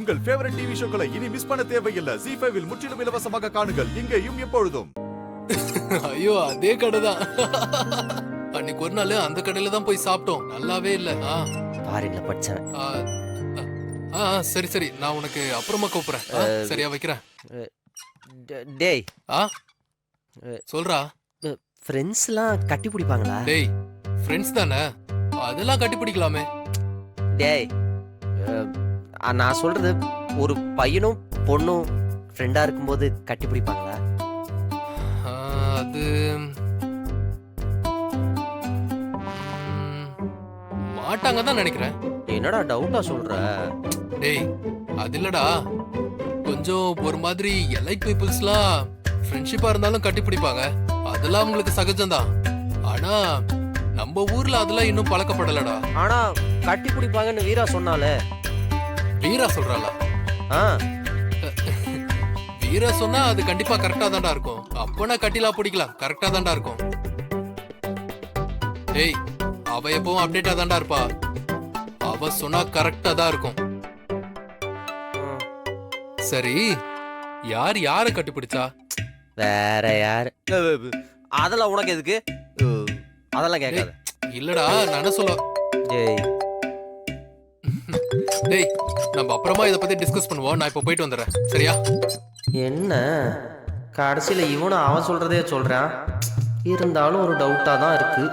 உங்கள் favourite TV ஷோக்களை இனி miss பண்ண தேவையில்லை. ஜீ5 இல் முற்றிலும் இலவசமாக காணுங்கள். இங்கேயும் எப்பொழுதும். ஐயோ அதே கடை தான். அன்னைக்கு ஒரு நாள் அந்த கடையில தான் போய் சாப்பிட்டோம். நல்லாவே இல்ல. ஃபாரின்ல படிச்சேன். சரி சரி, நான் உனக்கு அப்புறமா கூப்பிடுறேன். சரியா வைக்கிறேன். டேய் சொல்றா. ஃப்ரெண்ட்ஸ்லாம் கட்டி பிடிப்பாங்களா? டேய் ஃப்ரெண்ட்ஸ் தானே, அதெல்லாம் கட்டி பிடிக்கலாமே. டேய் நான் சொல்றது, ஒரு பையனும் பொண்ணும் ஃப்ரெண்டா இருக்கும்போது கட்டி பிடிப்பாங்களா? அது மாட்டாங்க தான் நினைக்கிறேன். என்னடா டவுட்டா சொல்ற? டேய் அது இல்லடா, கொஞ்சம் ஒரு மாதிரி எலைட் பீப்புள்ஸ்லாம் ஃப்ரெண்ட்ஷிப்பா இருந்தாலும் கட்டி பிடிப்பாங்க. அதெல்லாம் அவங்களுக்கு சகஜம்தான். ஆனா நம்ம ஊர்ல அதெல்லாம் இன்னும் பழக்கப்படலடா. ஆனா கட்டி பிடிப்பாங்கன்னு வீரா சொன்னாலே. வீரா சொல்றாளா? வீரா சொன்னா அது கண்டிப்பா கரெக்டா தான்டா இருக்கும். அப்பனா கட்டிலாம் பிடிக்கலாம், கரெக்டா தான்டா இருக்கும். டேய் அவ எப்பவும் அப்டேட்டா தான்டா இருப்பா. அவ சொன்னா கரெக்டா தான் இருக்கும். சரி, யார் யார கட்டிப்பிடிச்சா? வேற யாரு? அதெல்லாம் உனக்கு எதுக்கு? அதெல்லாம் கேட்காத. இல்லடா நானே சொல்ல. டேய் டேய் நம்ம அப்புறமா இத பத்தி டிஸ்கஸ் பண்ணுவோம். நான் இப்ப போயிட்டு வந்துடுறேன். சரியா? என்ன கடைசியில இவனும் அவன் சொல்றதே சொல்றான். இருந்தாலும் ஒரு டவுட்டா தான் இருக்கு.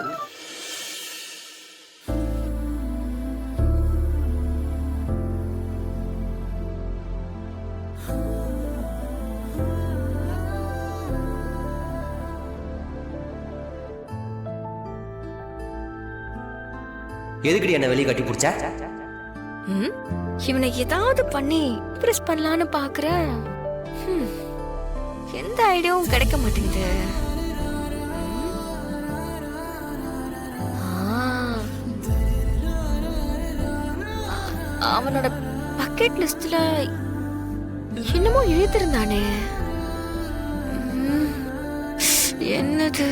எதுக்குடி என்ன வெளியே கட்டி பிடிச்ச? இவனை ஏதாவது பண்ணி இம்ப்ரெஸ் பண்ணலான்னு பாக்குறேன். எந்த ஐடியாவும் கிடைக்க மாட்டேங்குது. அவனோட பக்கெட் லிஸ்ட்ல என்னமோ எழுதிருந்தானே. என்னது?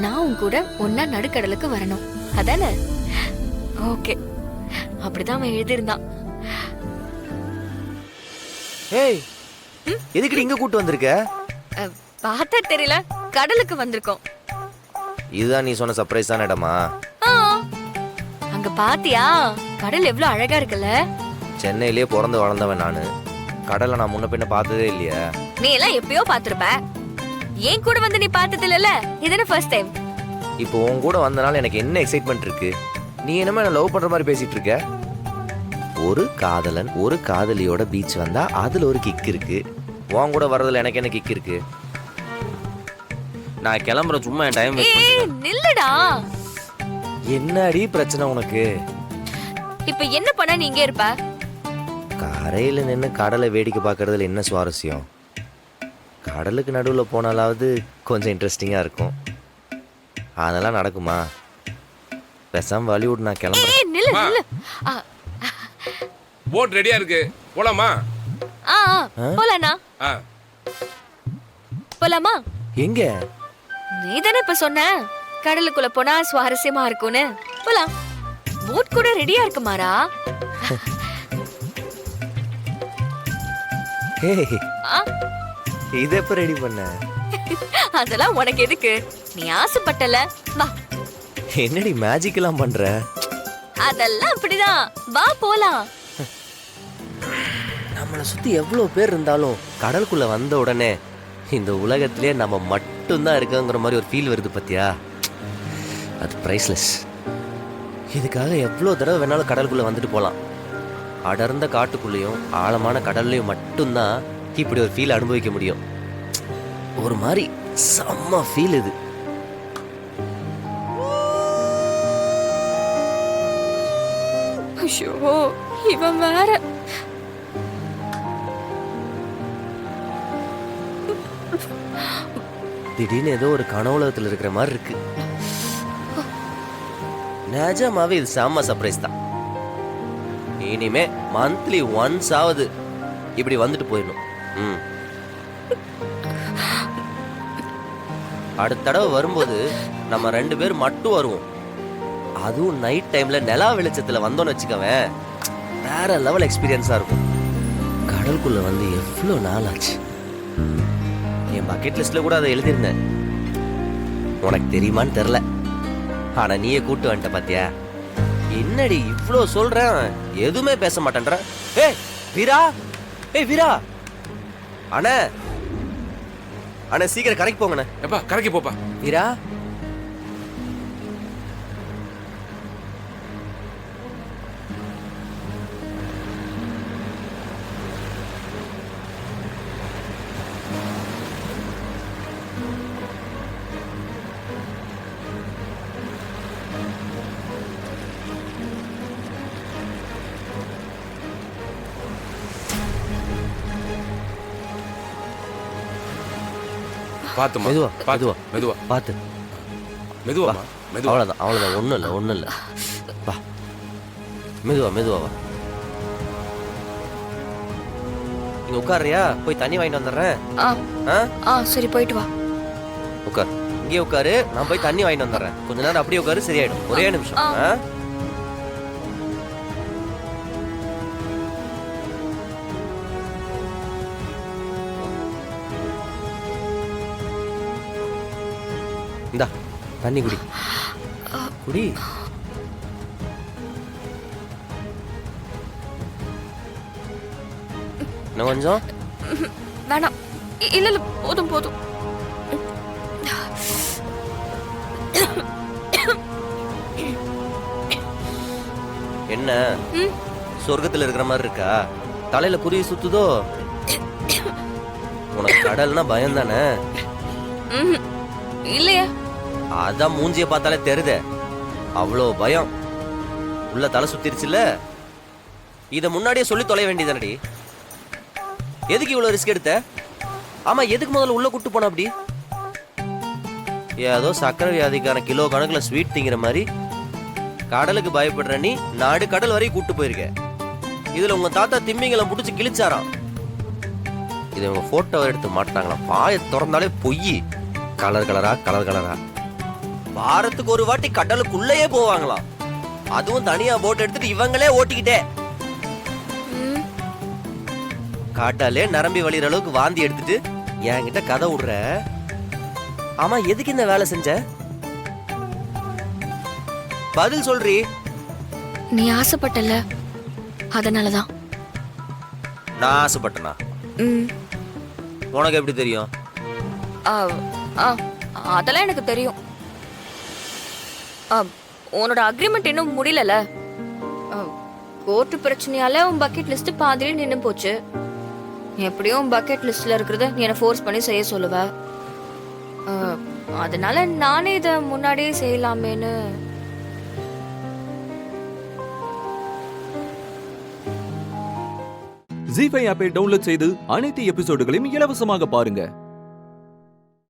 நான் உன் கூட ஒன்னா நடுக்கடலுக்கு வரணும் அதானே? ஓகே, அப்படிதான் அவன் எழுதியிருந்தான். ஏய் எதுக்கு இங்க கூட்டு வந்திருக்க? பார்த்தா தெரியல, கடலுக்கு வந்திருக்கோம். இதுதான் நீ சொன்ன சர்ப்ரைஸான இடமா? அங்க பாத்தியா கடல் எவ்வளவு அழகா இருக்குல்ல? சென்னையிலேயே பிறந்து வளர்ந்தவன் நானு. கடலை நான் முன்ன பின்ன பார்த்ததே இல்லையா? நீ எல்லாம் எப்பயோ பாத்துருப்ப. ஏன் கூட வந்து நீ பார்த்தது இல்லல? இதுன்னு ஃபர்ஸ்ட் டைம். இப்போ உன் கூட வந்தனால எனக்கு என்ன எக்ஸைட்மெண்ட் இருக்கு? நீ என்னமா என்ன லவ் பண்ற மாதிரி பேசிட்டு இருக்க? ஒரு காதலன் ஒரு காதலியோட பீச் வந்தா அதுல ஒரு கிக் இருக்கு. உன் கூட வர்றதுல எனக்கு என்ன கிக் இருக்கு? நான் கிளம்புறேன், சும்மா என் டைம் வேஸ்ட் ஏய் நில்லுடா. என்னடி பிரச்சனை உனக்கு? இப்போ என்ன பண்ண நீ இங்க இருப்ப? கரையில நின்னு கடலை வேடிக்கை பார்க்கறதுல என்ன சுவாரஸ்யம்? கடலுக்கு நடுவில் போனாலாவது கொஞ்சம் இன்ட்ரெஸ்டிங்காக இருக்கும். அதெல்லாம் நடக்குமா? பேசாம பாலிவுட் நான் கிளம்புறேன். நில்லு நில்லு. போட் ரெடியா இருக்கு, போலாமா? போலானா? போலாமா? எங்க? நீ தானே இப்ப சொன்ன கடலுக்குள்ள போனா சுவாரஸ்யமா இருக்கும்னு. போலாம். போட் கூட ரெடியா இருக்கு மாறா. இத எப்ப ரெடி பண்ண? அதெல்லாம் உனக்கு எதுக்கு? நீ ஆசைப்பட்டல, வா. என்னடி மேஜிக் எல்லாம் பண்ற? அதெல்லாம் அப்படிதான், வா போலாம். நம்மளை சுத்தி எவ்வளவு பேர் இருந்தாலும் கடலுக்குள்ள வந்த உடனே இந்த உலகத்திலே நம்ம மட்டும்தான் இருக்குங்கிற மாதிரி ஒரு ஃபீல் வருது பத்தியா? அது பிரைஸ்லெஸ். இதுக்காக எவ்வளவு தடவை வேணாலும் கடலுக்குள்ள வந்துட்டு போலாம். அடர்ந்த காட்டுக்குள்ளேயும் ஆழமான கடல்லையும் மட்டும்தான் இப்படி ஒரு ஃபீல் அனுபவிக்க முடியும். ஒரு மாதிரி செம்ம ஃபீல் இது. ஐயோ இவன் வேற. திடீர்னு ஏதோ ஒரு கனவுலகத்தில் இருக்கிற மாதிரி இருக்கு. நிஜமாவே இது செம்ம சர்ப்ரைஸ் தான். இனிமே மந்த்லி ஒன்ஸ் ஆவது இப்படி வந்துட்டு போயிடணும். அடுத்த தடவை வரும்போது நம்ம 2 பேர் மட்டும் வருவோம். அதுவும் நைட் டைம்ல நிலா வெளிச்சத்துல வந்தோன்னு வச்சுக்கவேன், வேற லெவல் எக்ஸ்பீரியன்ஸா இருக்கும். கடலுக்குள்ள வந்து எவ்வளோ நாள் ஆச்சு. என் பக்கெட் லிஸ்ட்ல கூட அதை எழுதியிருந்தேன். உனக்கு தெரியுமான்னு தெரில, ஆனா நீயே கூட்டு வந்துட்ட பாத்தியா. என்னடி இவ்வளோ சொல்றேன், எதுவுமே பேச மாட்டேன்ற. ஏய் வீரா, ஏய் வீரா, அண்ணே அண்ணே சீக்கிரம் கரைக்கு போங்கண்ணே. எப்பா கரைக்கு போப்பா. வீரா, பாத்துமா, மெதுவா, பாத்து, மெதுவா. மெதுவா, பார்த்து. மெதுவாமா, மெதுவா. அவ்வளோதான் அவ்வளோதான், ஒன்றும் இல்லை ஒன்றும் இல்லை. வா மெதுவா மெதுவா வா. நீங்க உட்காரியா? போய் தண்ணி வாங்கிட்டு வந்துடுறேன். ஆ ஆ ஆ சரி போயிட்டு வா. உட்கார், இங்கே உட்காரு, நான் போய் தண்ணி வாங்கிட்டு வந்துடுறேன். கொஞ்ச நேரம் அப்படியே உட்காரு, சரியாயிடும். ஒரே நிமிஷம். ஆ. ஆ இந்தா தண்ணி குடி, குடி. இன்னும் கொஞ்சம். வேணாம், இல்ல இல்ல போதும் போதும். என்ன ம், சொர்க்கத்துல இருக்கிற மாதிரி இருக்கா? தலையில குருவி சுத்துதோ? உனக்கு கடல்னா பயம் தானே? ம்ஹும். இல்லையே. அதான் மூஞ்சிய பார்த்தாலே தெரியுதே, அவ்வளோ பயம். உள்ள தலை சுத்திருச்சுல்ல. இத முன்னாடியே சொல்லி தொலைய வேண்டியதானடி. எதுக்கு இவ்வளவு ரிஸ்க் எடுத்த? ஆமா, எதுக்கு முதல்ல உள்ள கூட்டு போன? அப்படி ஏதோ சக்கரை வியாதிக்கான கிலோ கணக்குல ஸ்வீட் திங்கிற மாதிரி கடலுக்கு பயப்படுற நீ நாடு கடல் வரையும் கூட்டு போயிருக்க. இதுல உங்க தாத்தா திம்மிங்களை புடிச்சு கிழிச்சாராம். இதை உங்க போட்டோ எடுத்து மாட்டாங்களாம். பாய திறந்தாலே பொய். கலர் கலரா கலர் கலரா. வாரத்துக்கு ஒரு வாட்டி கடலுக்குள்ளேயே போவாங்களாம். அதுவும் தனியா போட் எடுத்துட்டு இவங்களே ஓட்டிக்கிட்டே. ம், காட்டாலே நரம்பி வழிகிற அளவுக்கு வாந்தி எடுத்துட்டு என்கிட்ட கதை விடுற. ஆமா, எதுக்கு இந்த வேலை செஞ்ச? பதில் சொல்றி. நீ ஆசைப்பட்டல, அதனாலதான். நான் ஆசைப்பட்டனா? ம், உனக்கு எப்படி தெரியும்? ஆ, ஆ, அதெல்லாம் எனக்கு தெரியும். ஆ, உன்னோட அக்ரிமெண்ட் இன்னும் முடியலல. கோர்ட்டு பிரச்சனையால உன் பக்கெட் லிஸ்ட் பாதியிலே நின்னு போச்சு. எப்படியும் உன் பக்கெட் லிஸ்ட்ல இருக்கிறத நீ என்ன ஃபோர்ஸ் பண்ணி செய்ய சொல்லுவ. அதனால நானே இதை முன்னாடியே செய்யலாமேன்னு. ஜீ5 ஆப்பை டவுன்லோட் செய்து அனைத்து எபிசோடுகளையும் இலவசமாக பாருங்க.